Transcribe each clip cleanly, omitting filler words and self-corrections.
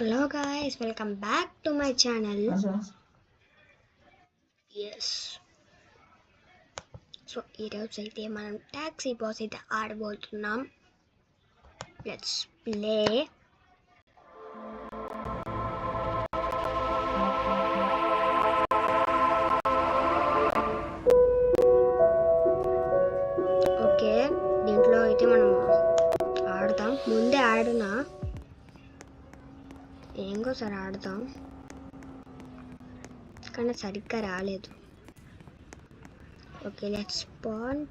Hello guys, welcome back to my channel. Yes. So ఈరోజు అయితే మనం టాక్సీ బాస్ అయితే ఆడబోతున్నాం. Let's play. ఓకే, దీంట్లో అయితే మనం ఆడతాం. ముందే ఆడినా ఇంకోసారి ఆడతాం, కానీ సరిగ్గా రాలేదు. ఓకే, లెట్స్ స్పాన్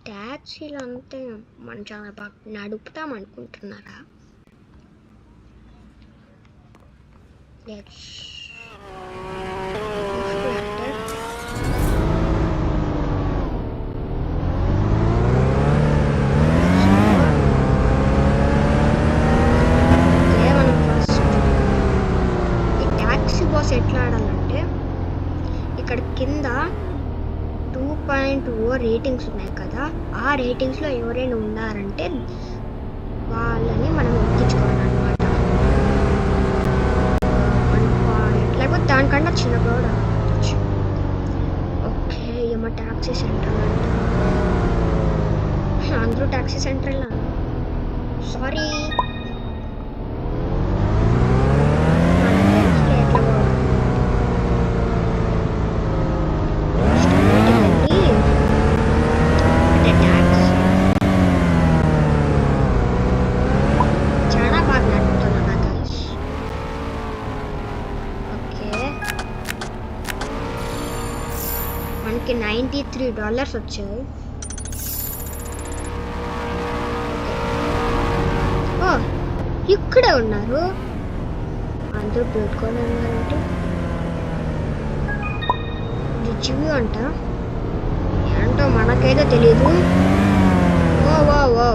ట్యాక్సీలు అంతే మనం చాలా బాగా నడుపుతాం అనుకుంటున్నారా? లెట్స్ ఎట్లా ఆడాలంటే, ఇక్కడ కింద 2.0 రేటింగ్స్ ఉన్నాయి కదా, ఆ రేటింగ్స్లో ఎవరైనా ఉన్నారంటే వాళ్ళని మనం ఎక్కించుకోవాలన్నమాట. లేకపోతే దానికన్నా చిన్నగా కూడా ఆడచ్చు. ఓకే, ఏమో ట్యాక్సీ సెంటర్ అంట. అందరూ ట్యాక్సీ సెంటర్ సారీ. మనకి $93 వచ్చాయి. ఓ, ఇక్కడే ఉన్నారు అందరూ పెట్టుకొని ఉన్నారంటే రిచ్వి అంట. ఏంటో మనకైతే తెలీదు. ఓ ఓ ఓ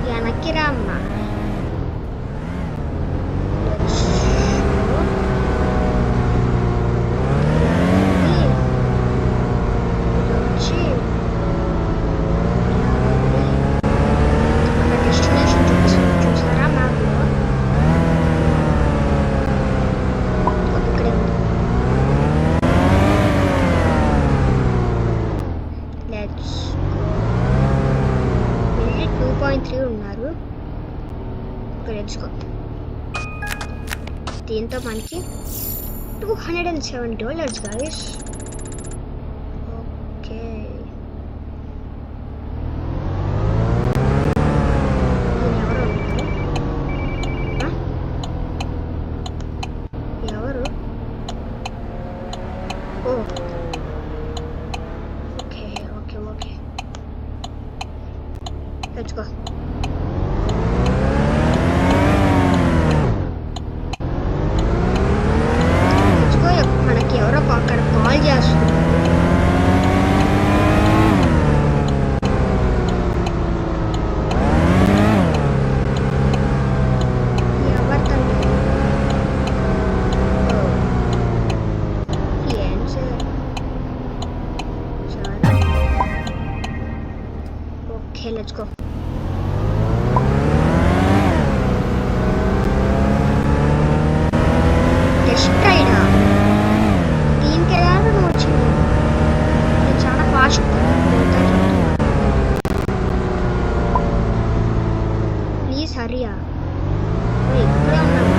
వెనక్కి రామ్మా. ఉన్నారు. దీంతో మనకి $207 గైస్. ఓకే, ఎవరు? Okay okay okay, let's go. మనకి ఎవరో అక్కడ కాల్ చేస్తున్నారు. ఎవరితండి? ఏం సార్? చాలా ఓకే, లెట్స్ గో. టెస్ట్ రైడా? దీనికి ఎలా వచ్చింది? చాలా ఫాస్ట్. ప్లీజ్ హరియా. ఇక్కడే ఉన్నాము.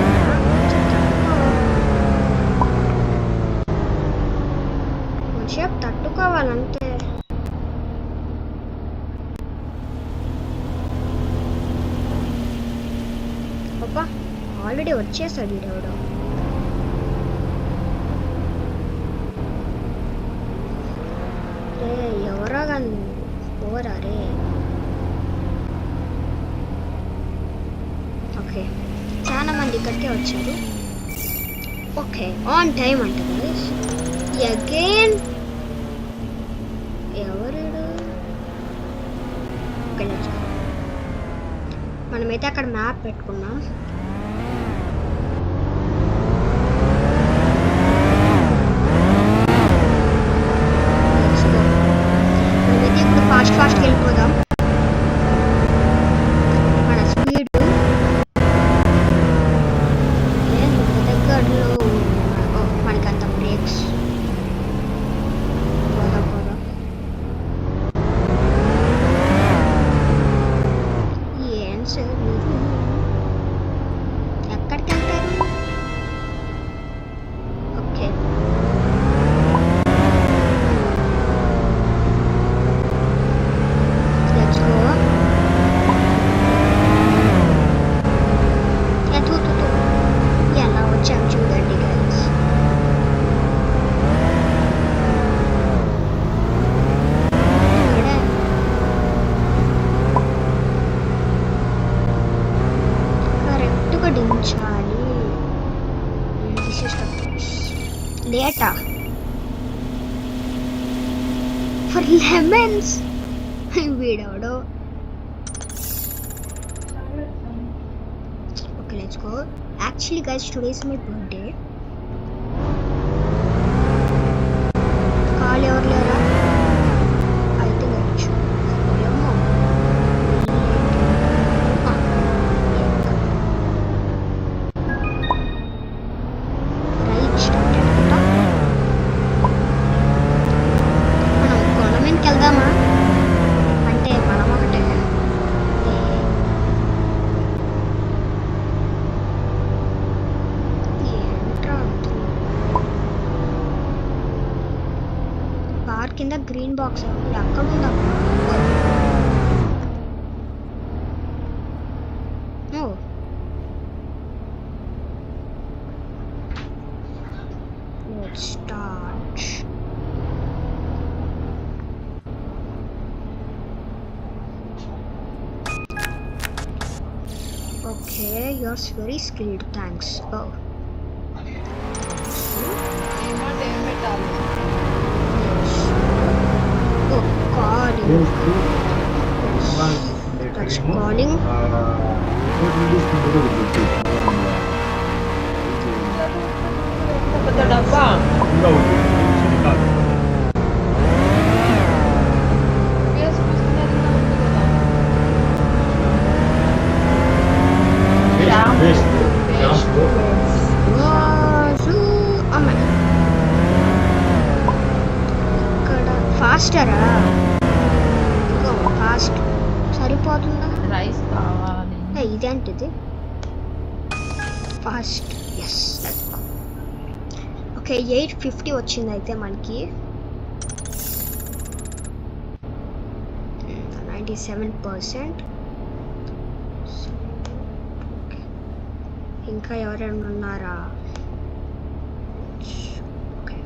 కొంచెంసేపు తట్టుకోవాలంతే. అబ్బా, ఆల్రెడీ వచ్చేసాడు వీడెవడో. ఎవరో కానీ పోరా రే. ఓకే, చాలా మంది ఇక్కడికే వచ్చారు. ఓకే, ఆన్ టైం అంట గైస్. అగైన్ ఎవరు? మనమైతే అక్కడ మ్యాప్ పెట్టుకున్నాం. మనమైతే ఇప్పుడు ఫాస్ట్ వెళ్ళిపోదాం. మన లెమన్స్ వీడెవడో. Okay let's go. Actually guys today is my birthday. Call ఎవరు లేరా? అయితే వెళ్ళచ్చు. రైట్ స్టార్టెడ్ కదా. మనం కొండ మీదకి వెళ్దామా? అంటే మనం ఒకటే ఏంట్రా కార్ కింద గ్రీన్ బాక్స్ ఎక్కడ ఉందా? ఓ let's start. Okay, you're very skilled, thanks. Oh. Oh, calling. That's calling. ఇక్కడ ఫాస్టరా? ఇంకో ఫాస్ట్ సరిపోతుందా? రైస్ కావాలి. ఇదేంటిది? ఫాస్ట్. ఎస్ ఓకే 850 వచ్చింది అయితే మనకి. 97%. ఇంకా ఎవరైనా ఉన్నారా? ఓకే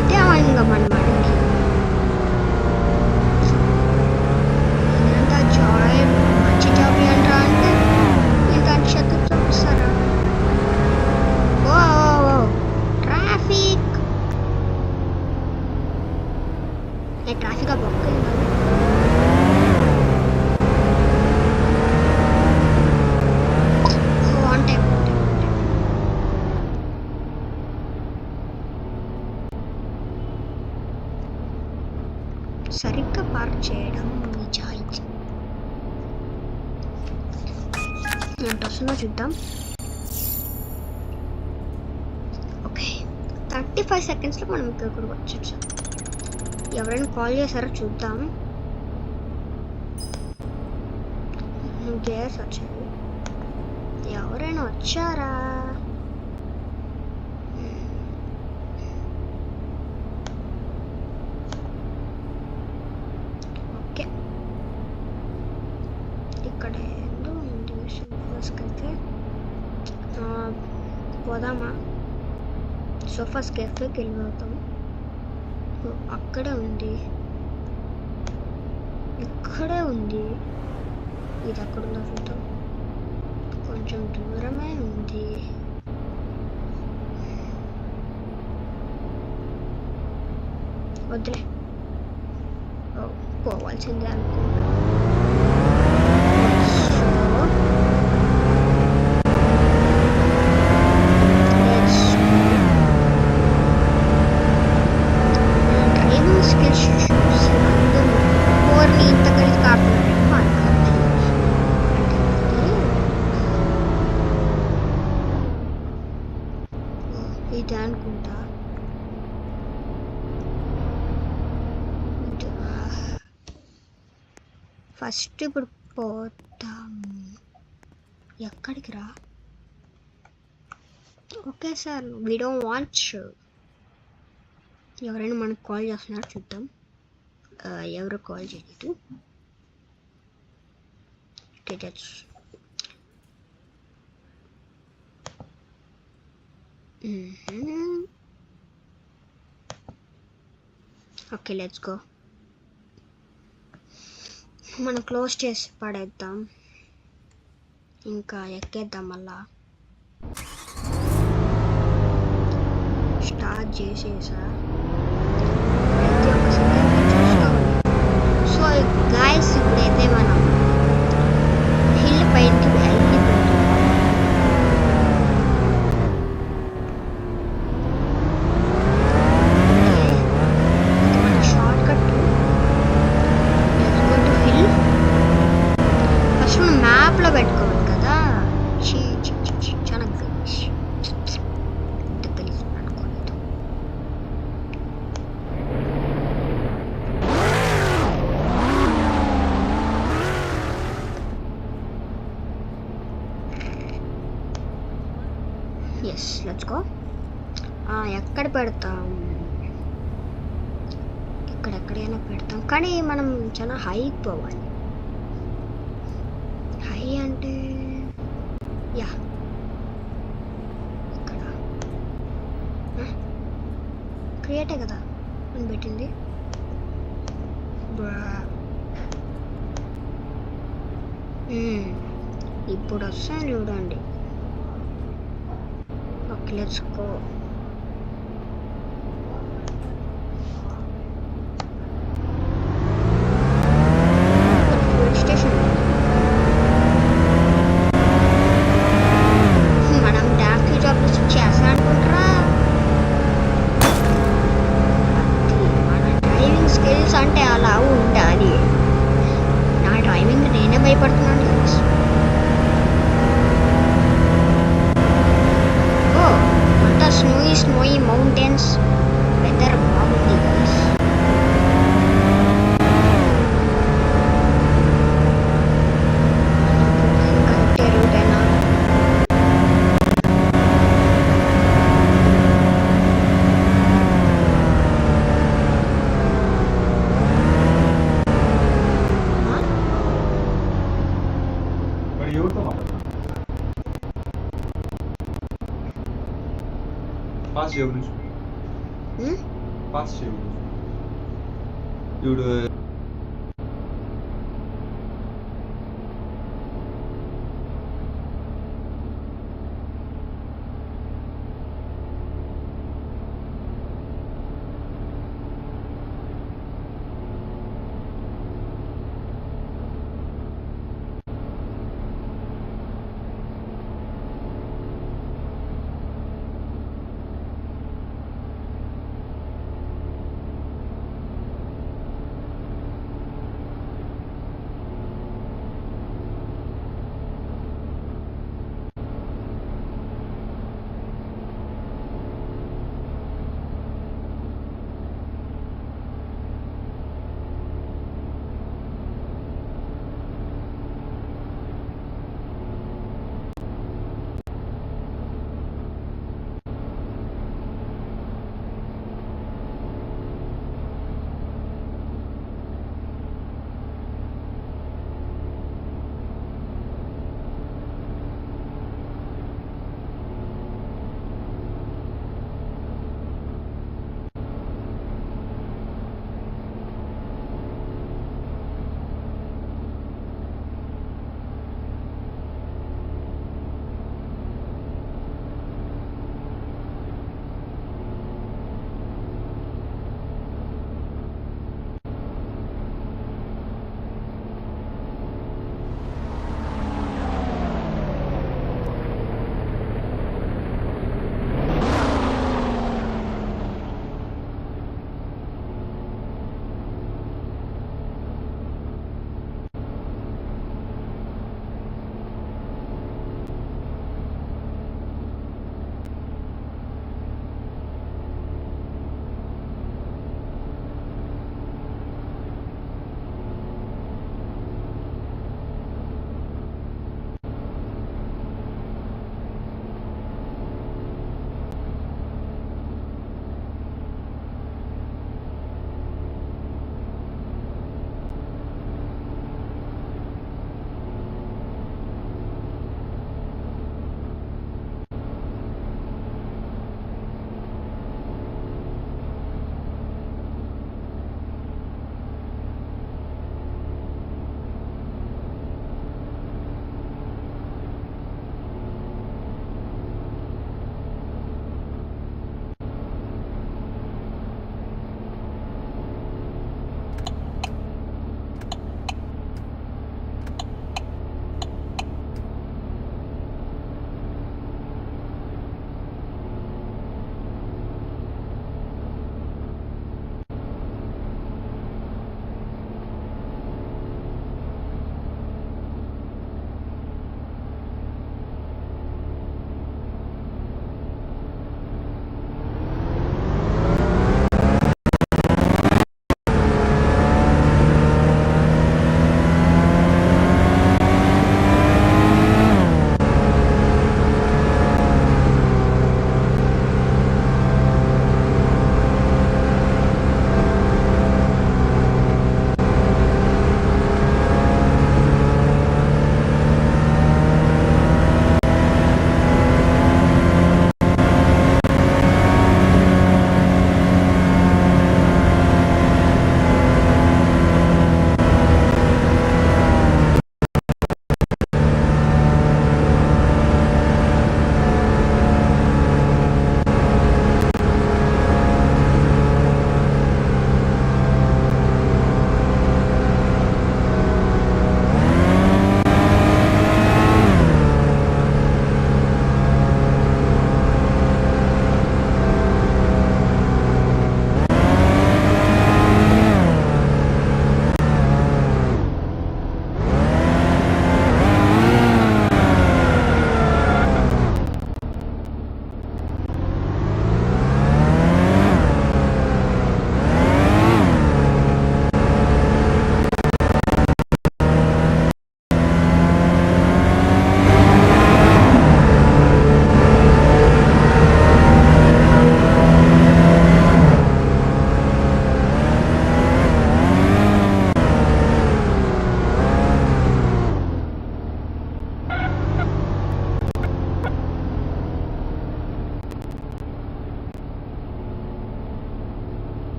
ఇదే ఇంకా మన మనకి జాయ్ మంచి జాబ్ ఏంట్రా అంటే దాని చేత చూపిస్తారా? ఓ traffic traffic block on time. సరిగ్గా పార్క్ చేయడం నిజాయితీ. ఎంత వస్తుందో చూద్దాం. ఓకే 35 సెకండ్స్లో మనం ఇక్కడ వచ్చేసాం. ఎవరైనా కాల్ చేశారో చూద్దాం. గేర్స్ వచ్చాయి. ఎవరైనా వచ్చారా? ఓకే ఇక్కడ ఏందో ఉంది. సోఫాస్కి అయితే పోదామా? సోఫాస్ కేఫేకి వెళ్ళిపోతాం. అక్కడే ఉంది, ఇక్కడే ఉంది. ఇది ఎక్కడ ఉందో చూద్దాం. కొంచెం దూరమే ఉంది. వద్దులే, పోవాల్సిందే అనుకుంటా. డ్రైవింగ్ స్కిల్స్ చూసి ఓర్ని ఇంత కలిసి కాకుండా మాట్లాడాలి. ఇదే అనుకుంటా. ఫస్ట్ ఇప్పుడు పోతాము. ఎక్కడికి రా? Okay sir we don't want. ఎవరైనా మనకు కాల్ చేస్తున్నారు చూద్దాం. ఎవరు కాల్ చేయలేదు. Okay let's go. మనం క్లోజ్ చేసి పడేద్దాం. ఇంకా ఎక్కేద్దాం. మళ్ళా స్టార్ట్ చేసేసా. ప్రతి ఒక్క సెకండ్కి చూసుకోవాలి. సో గాయస్, ఇప్పుడైతే మనం హిల్ పైకి వెళ్ళిపోతున్నాం. Short cut go to hill. First మనం మ్యాప్లో పెట్టుకోవాలి కదా. చాలా గలీజ్ అనుకోలేదు. Yes, let's go. ఎక్కడ పెడతాం? ఇక్కడెక్కడైనా పెడతాం, కానీ మనం చాలా హైకి పోవాలి. హై అంటే యా ఇక్కడ క్రియేటే కదా అని పెట్టింది. ఇప్పుడు వస్తాను చూడండి. Okay, let's go. అంటే అలా ఉండాలి. నా డ్రైవింగ్ నేనే భయపడుతున్నాను. ఓ, అంతా స్నోయి మౌంటైన్స్. వెదర్ బాగుంది guys. Patrz się wróć. Patrz się wróć. Już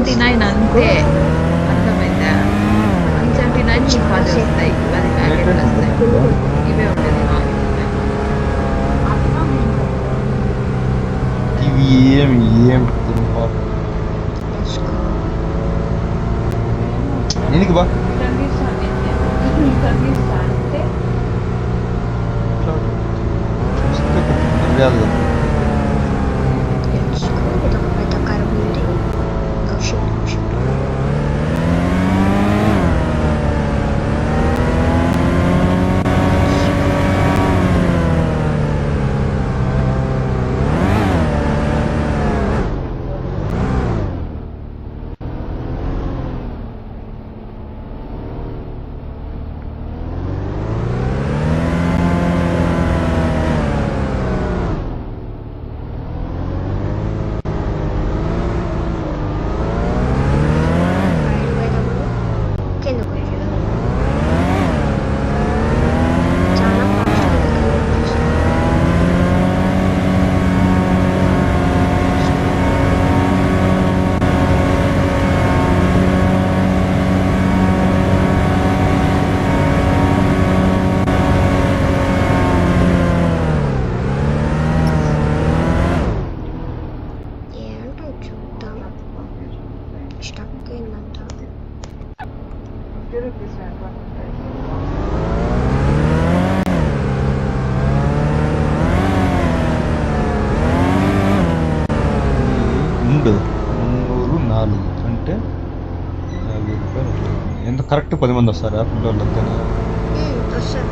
179 అంతే. అర్థమైందా? 179 నీకు 10 వస్తాయి, 10 ప్యాకెట్లు వస్తాయి. ఇవే ఉండేది నాలుగు. ఇవి ఏం తిరుపాటు ఎందుకు బా చూస్తే కొంచెం మర్యాదగా ఇది ఒక పెద్ద కరువు ఉంది. Oh shit, oh shit. కిందకు వెళ్ళాడు. చాలా ఫాస్ట్గా ఏంటో చూద్దాం. స్టక్ అయిందంట. ఉండదు 304 అంటే 50 రూపాయలు అట్లా. ఎంత కరెక్ట్ 10 మంది వస్తారా పిల్లలు అంతేనా? వస్తారు.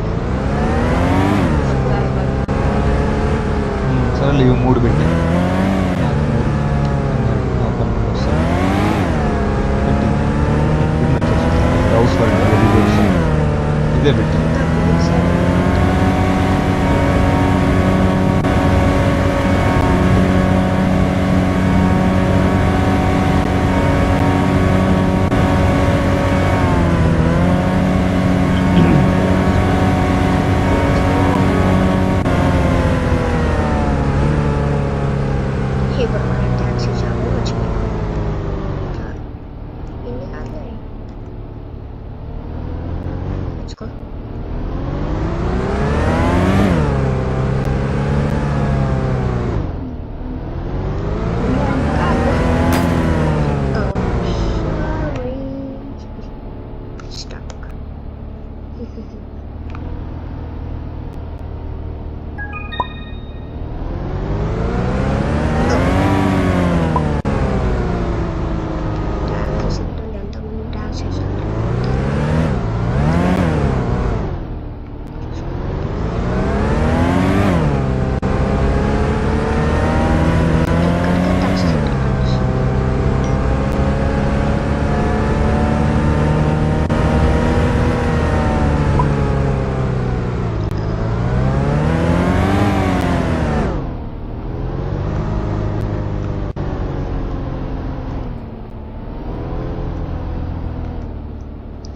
సరే ఇవి 3 పెట్టి నాకు 3 12 వస్తారు పెట్టి హౌస్ ఇదే పెట్టి ఇప్పుడు మనం ట్యాక్సీ జాబ్ వచ్చింది. ఇన్ని కాదులే. Let's go. Stuck. ట్యాక్సీ సెంటర్లు ఎంతమంది ట్యాక్సీ సెంటర్లు ఇక్కడికి ట్యాక్సీ సెంటర్ కనిపిస్తుంది.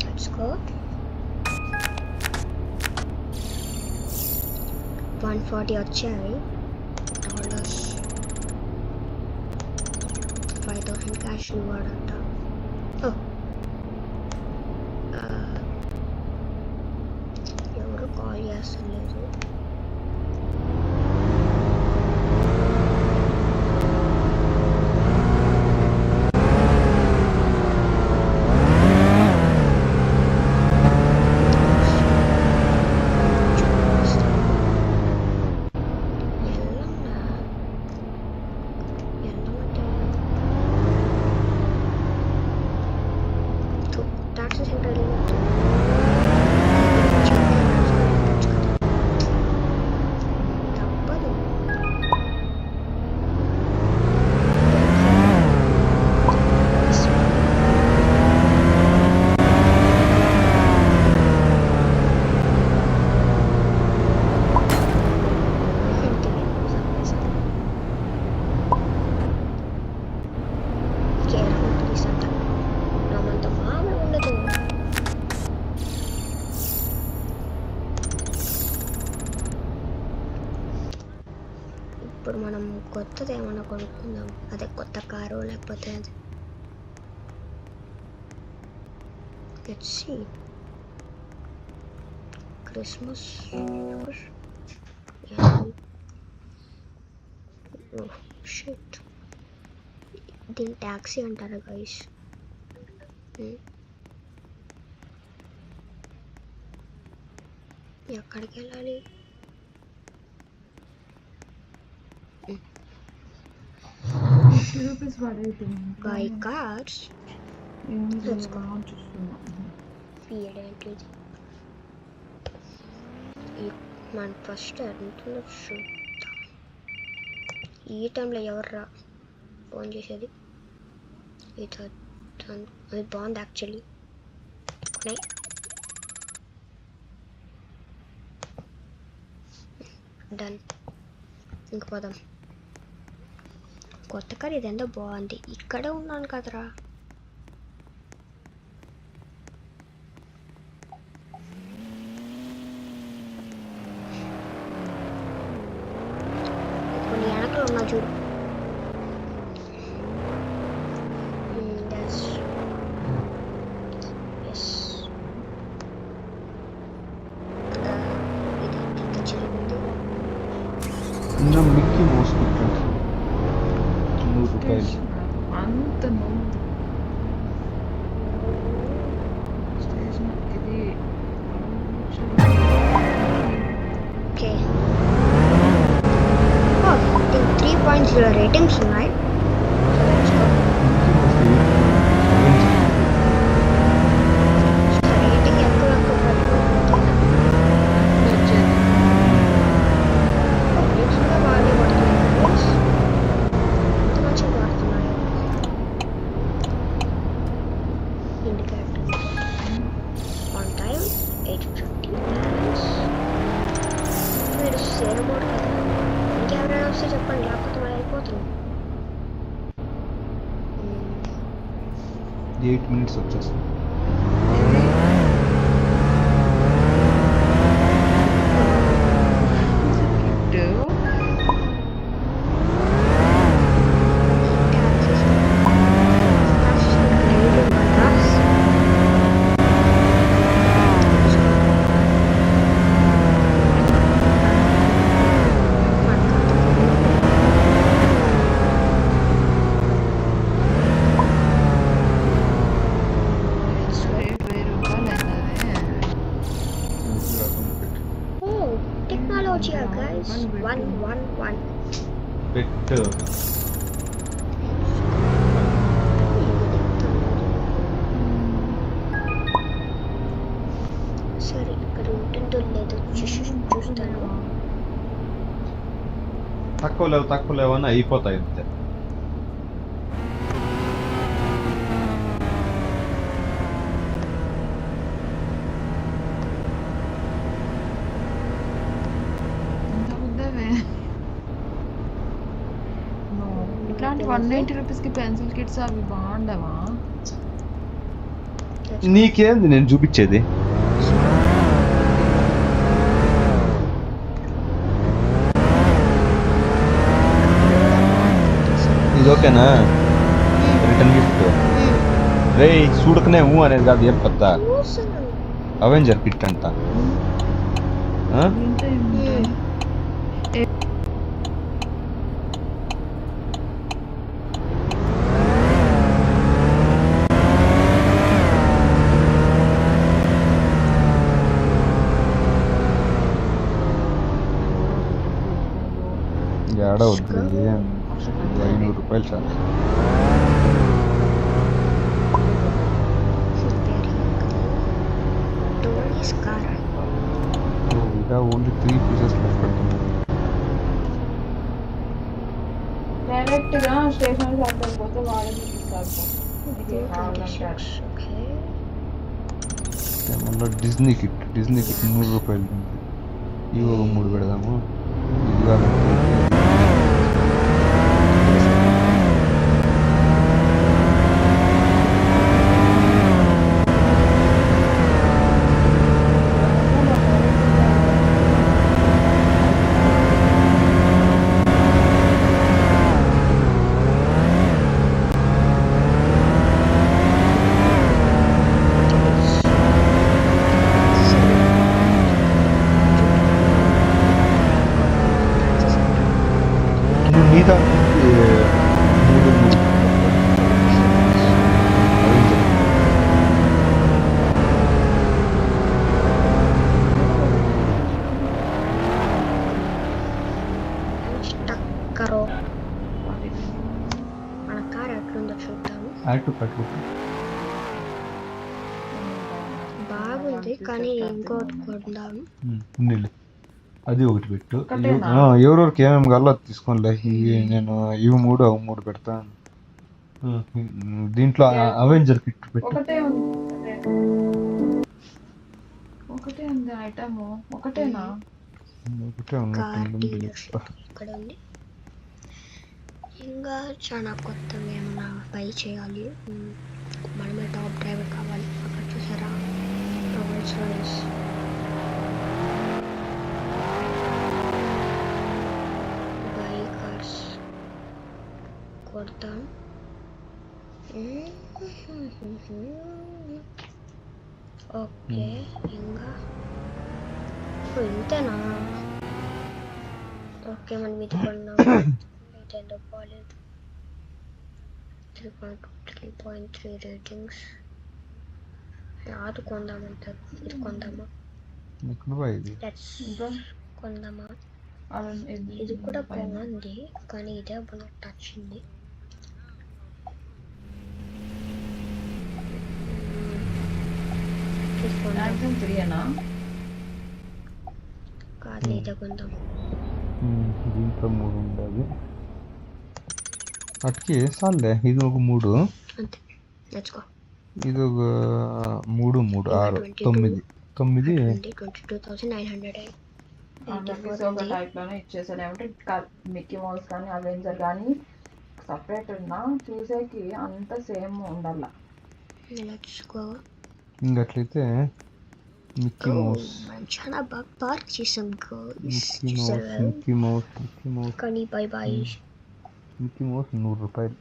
Let's go. 140 వచ్చాయి. $5,000 క్యాష్ ఇవ్వడంట. ఎవరు కాల్ చేస్తలేదు. ట్యాక్సీ సెంటర్ తప్పదు. కేర్ఫుల్ ప్లీజ్ అంట. నామంత మామూలు ఉండదు. ఇప్పుడు మనం కొత్తది ఏమైనా కొనుక్కుందాం. అదే కొత్త కారు లేకపోతే అది Let's see. Christmas. Yeah. Oh shit. దీని ట్యాక్సీ అంటారా గైస్? ఎక్కడికి వెళ్ళాలి? రూపీస్ పడేది బై కార్స్. Let's go. ఏంటిది? మన ఫస్ట్ ఎంతుందో చూద్దాం. ఈ టైంలో ఎవర్రా ఫోన్ చేసేది? ఇది బాగుంది యాక్చువల్లీ. డన్. ఇంక పోదాం. కొత్త కార్ ఇదేందో బాగుంది. ఇక్కడే ఉన్నాను కదరా. కొన్ని వెనకలు ఉన్నా చూడు. ఇంకా మిక్కీ మౌస్ పెట్టండి. 100 రూపాయలు. అంత స్టేషన్ ఇది ఓకే. 3.0 రేటింగ్స్ ఉన్నాయి. రేటింగ్ ఎక్కువ వచ్చేది బాగా పడుతున్నాయి. మంచిగా పడుతున్నాయి. Indicator on time 8:50. మీరు సేల్ మోడ్ కదా. ఇంకెవరైనా వస్తే చెప్పండి, లేకపోతే మళ్ళీ అయిపోతున్నాం. 8 minutes వచ్చేస్తుంది. Technology, guys. 111. పెట్టు. సరే, ఇక్కడ ఉంటుందో లేదో చూస్తాను. తక్కువ లేవు అని అయిపోతాయి అంతే. ఇట్లాంటి 190 రూపీస్కి పెన్సిల్ కిట్స్ అవి బాగుండవా? నీకేంది నేను చూపించేది? ఇది ఓకేనా? రిటర్న్ గిఫ్ట్ రే చూడకనే అనేది కాదు, ఏం కొత్త అవెంజర్ కిట్ అంట. ఏడ వద్దు, 500 రూపాయలు చాలు. ఇంకా ఓన్లీ 3 pieces లెఫ్ట్ పెడుతున్నాను. డైరెక్ట్గా స్టేషన్ షాప్కి పోతే వాళ్ళకి ఇస్తారు. మళ్ళీ డిజ్నీ కిట్ 100 రూపాయలు. ఇవి 3 పెడదాము. ఇది కాదంటే శ్రీకాంత్ మూడు మూడు అవెంజర్ టక్కరో మన కార్ ఎట్లుందో చూద్దాము. యాక్టివ్ పట్టుకుంటా బాగుంది కానీ ఇంకోటి కొందాము. నీళ్ళు అది ఒకటి పెట్టు. ఒకటేనా? ఎవరెవరికి ఏమేమి కావాలో అది తీసుకోనిలే. ఇవి నేను ఇవి మూడు అవి మూడు పెడతాను. దీంట్లో అవెంజర్ కిట్ పెట్టు. ఒకటే ఉంది ఐటమ్. ఒకటేనా? ఒకటే కార్ ఉన్నట్టుంది. డీలర్షిప్ ఇక్కడ ఉంది. ఇంకా చాలా కొత్తవి ఏమన్నా బై చేయాలి. మనమే టాప్ డ్రైవర్ కావాలి. అక్కడ చూసారా రోల్స్ రాయ్స్ బైకర్స్ కొడతాం. ఓకే ఇంకా ఇంతేనా? ఓకే మనం ఇది కొన్నాం. అయితే ఎందుకు బాగాలేదు. 3.3 రేటింగ్స్ అది కొందామంటారు. ఇది కొందామా? Let's కొందామా? ఇది కూడా బాగుంది కానీ ఇదే బాగా టచ్ ఉంది. కాదు ఇదే కొందాం. దీంట్లో మూడు ఉండాలి. అట్కి సార్లే ఇది ఒక మూడు, అంతే. Let's go. ఇది ఒక మూడు మూడు ఆరు 9 22,900. ఒక టైప్ లోనే ఇచ్చేసాను. ఏమంటే మిక్కీ మౌస్ కానీ అవెంజర్ కానీ సపరేట్ ఉన్నా చూసేకి అంత సేమ్ ఉండాల. Let's go. ఇంకట్లయితే మిక్కీ మౌస్ మనం చాలా బాగా పార్క్ చేసాం మిక్కీ మౌస్ కానీ బై బై. మిక్కీ మౌస్ 100 రూపాయలు.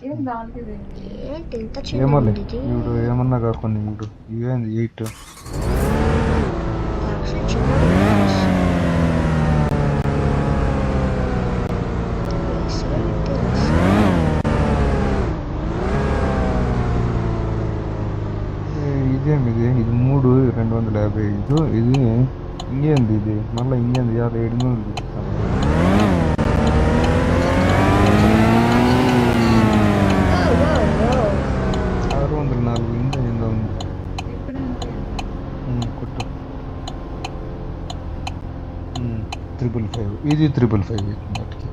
ఏంటి ఇంత ఏమోలే చిన్నది? ఇప్పుడు ఏమన్నా కాకుండా ఇప్పుడు ఇవేంది 8 ఇదేమిది? ఇది 3 255. ఇది ఇంకేంది? ఇది మళ్ళీ ఇంకేంది 700 చూపిస్తాను. 604 ఇంత ఏందో ఉంది. కొట్టు 555. ఇది 555 వాటికి.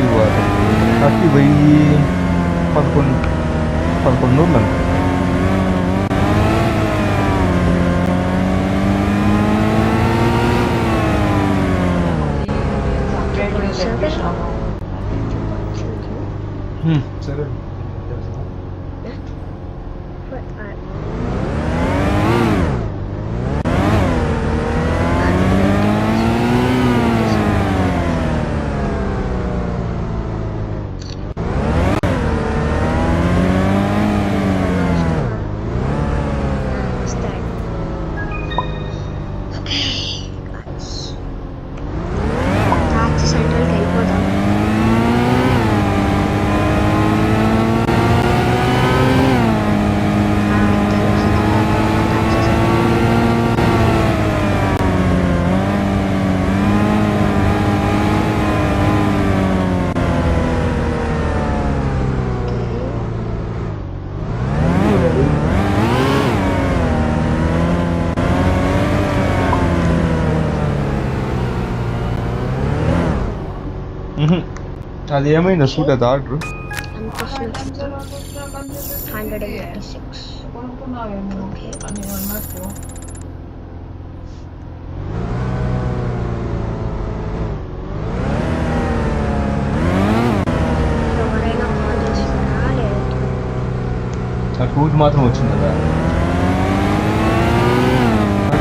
ఇవ్వారు అట్టి 1100 అనుకో. సరే సెంట్రల్కి వెళ్ళిపోదాం. అది ఏమైందా సూట్? అది ఆర్డర్ 136. కొనుక్కున్నావేమో అని అన్నట్టు. ఎవరైనా కాల్ చేస్తారా? లేదు. ఆ టూకి మాత్రం వచ్చింది కదా.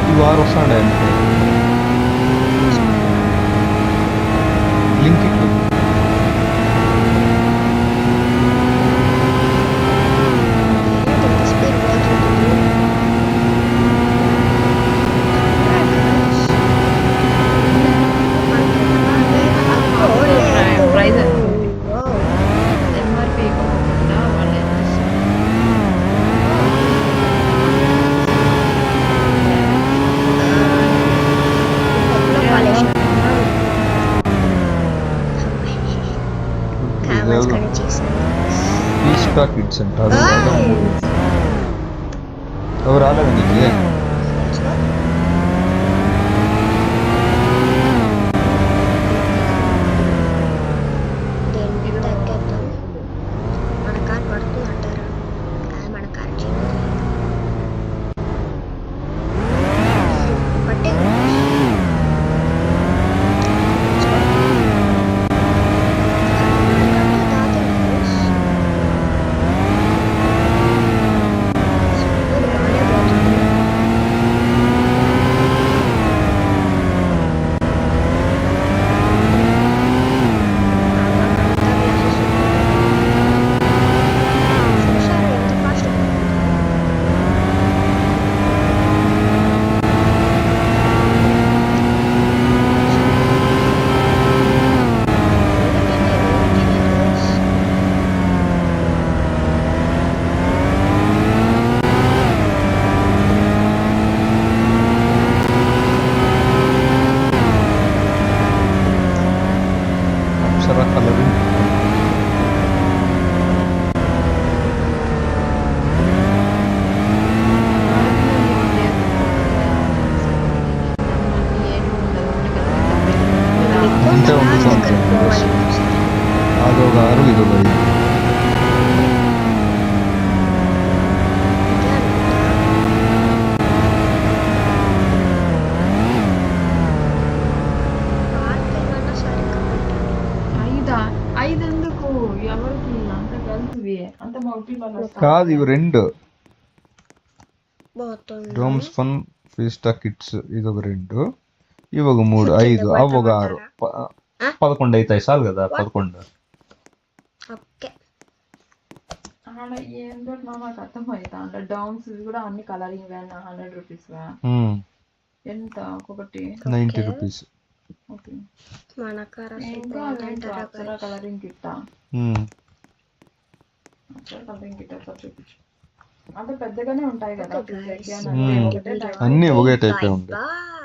ఈ వారం వస్తాండే అంటే లింక్ డైమండ్స్ కానీ చేశాను. ఫీస్టా కిడ్స్ అంట అది బాగా మూడు. ఎవరు రాలేదు నీకు దేని తగ్గేద్దాం. మన కార్ పడుతుంది అంటారా? మన కార్ పట్టే అప్సరా కలరింగ్ ఇంతే ఉంది చూడండి. అదొక 6 ఇదొక 5. ఐదు ఎందుకు ఎవరికి అంత కలిసి అంత మౌపిల్లలు కాదు ఇవి 2 డోమ్స్ ఫన్ ఫీస్టా కిడ్స్ ఇదొక 2 ఇవి ఒక 3 5 అవి ఒక 6 11 అవుతాయి చాలు కదా 11. ఓకే ఆడ ఏందో నాకు అర్థమవుతా అంటే డౌన్స్ కూడా అన్ని కలరింగ్ 100 రూపీస్ ఎంత ఒక్కొక్కటి 90 రూపీస్. ఓకే మన కార్ ఇంకా Apsara colouring kit colouring kit ఒకసారి చూపించు. అంత పెద్దగానే ఉంటాయి కదా అన్నీ ఒకే టైప్ ఉంటాయి. బాయ్.